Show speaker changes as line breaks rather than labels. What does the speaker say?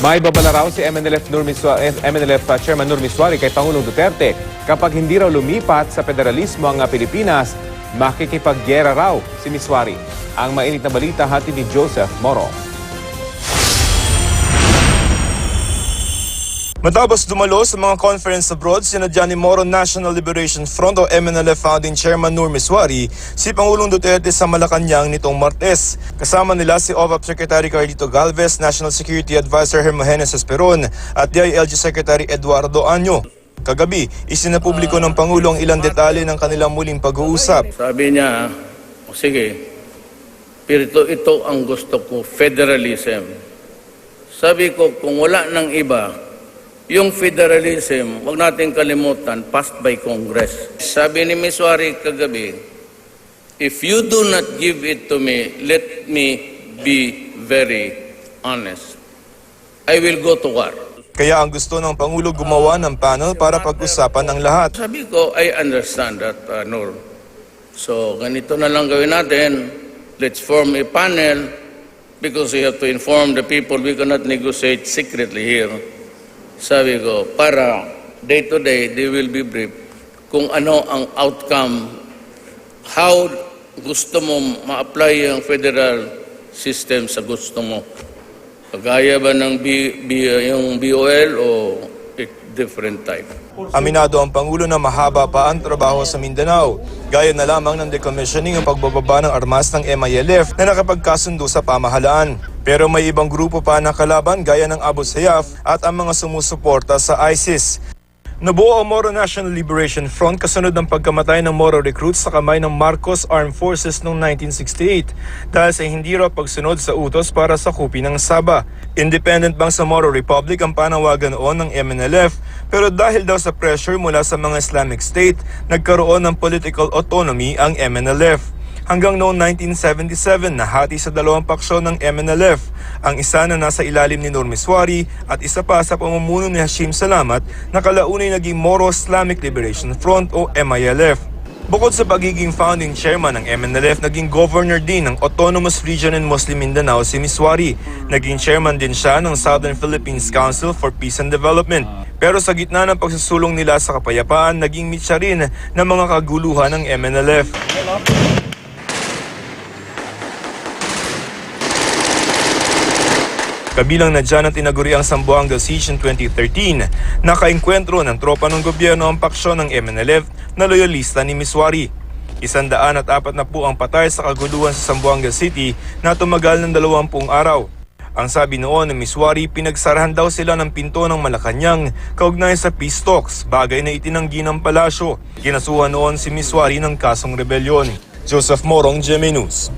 May babala raw si MNLF Chairman Nur Miswari kay Pangulong Duterte. Kapag hindi raw lumipat sa federalismo ang Pilipinas, makikipaggera raw si Miswari. Ang mainit na balita hatid ni Joseph Moro.
Matapos dumalo sa mga conference abroad, sinadya ni Moro National Liberation Front o MNLF Founding Chairman Nur Miswari si Pangulong Duterte sa Malacanang nitong Martes. Kasama nila si OVAP Secretary Carlito Galvez, National Security Advisor Hermogenes Esperon at DILG Secretary Eduardo Año. Kagabi, isinapubliko ng Pangulo ang ilang detalye ng kanilang muling pag-uusap.
Sabi niya, sige, pero ito ang gusto ko, federalism. Sabi ko, kung wala ng iba, yung federalism, wag natin kalimutan, passed by Congress. Sabi ni Miswari kagabi, if you do not give it to me, let me be very honest. I will go to war.
Kaya ang gusto ng Pangulo gumawa ng panel para pag-usapan ang lahat.
Sabi ko, I understand that, Nur. So, ganito na lang gawin natin. Let's form a panel because we have to inform the people. We cannot negotiate secretly here. Sabi ko, para day to day, they will be briefed kung ano ang outcome, how gusto mo ma-apply ang federal system sa gusto mo. Kagaya ba ng yung BOL o different type?
Aminado ang Pangulo na mahaba pa ang trabaho sa Mindanao. Gaya na lamang ng decommissioning ang pagbababa ng armas ng MILF na nakapagkasundo sa pamahalaan. Pero may ibang grupo pa na kalaban gaya ng Abu Sayyaf at ang mga sumusuporta sa ISIS. Nabuo ang Moro National Liberation Front kasunod ng pagkamatay ng Moro recruits sa kamay ng Marcos Armed Forces noong 1968 dahil sa hindi raw pagsunod sa utos para sakupin ng Sabah. Independent Bank sa Moro Republic ang panawagan noon ng MNLF pero dahil daw sa pressure mula sa mga Islamic State, nagkaroon ng political autonomy ang MNLF. Hanggang noong 1977 nahati sa dalawang paksyon ng MNLF, ang isa na nasa ilalim ni Nur Miswari at isa pa sa pamumuno ni Hashim Salamat na kalaunay naging Moro Islamic Liberation Front o MILF. Bukod sa pagiging founding chairman ng MNLF, naging governor din ng Autonomous Region in Muslim Mindanao si Miswari. Naging chairman din siya ng Southern Philippines Council for Peace and Development. Pero sa gitna ng pagsusulong nila sa kapayapaan, naging mitsa rin ng mga kaguluhan ng MNLF. Kabilang na dyan ang tinaguriang Zamboanga Siege in 2013, nakaengkwentro ng tropa ng gobyerno ang paksyon ng MNLF na loyalista ni Miswari. 140 ang patay sa kaguluhan sa Zamboanga City na tumagal ng 20 araw. Ang sabi noon ng Miswari, pinagsarahan daw sila ng pinto ng Malacanang kaugnay sa peace talks, bagay na itinanggi ng palasyo. Kinasuhan noon si Miswari ng kasong rebelyon. Joseph Morong, GMA News.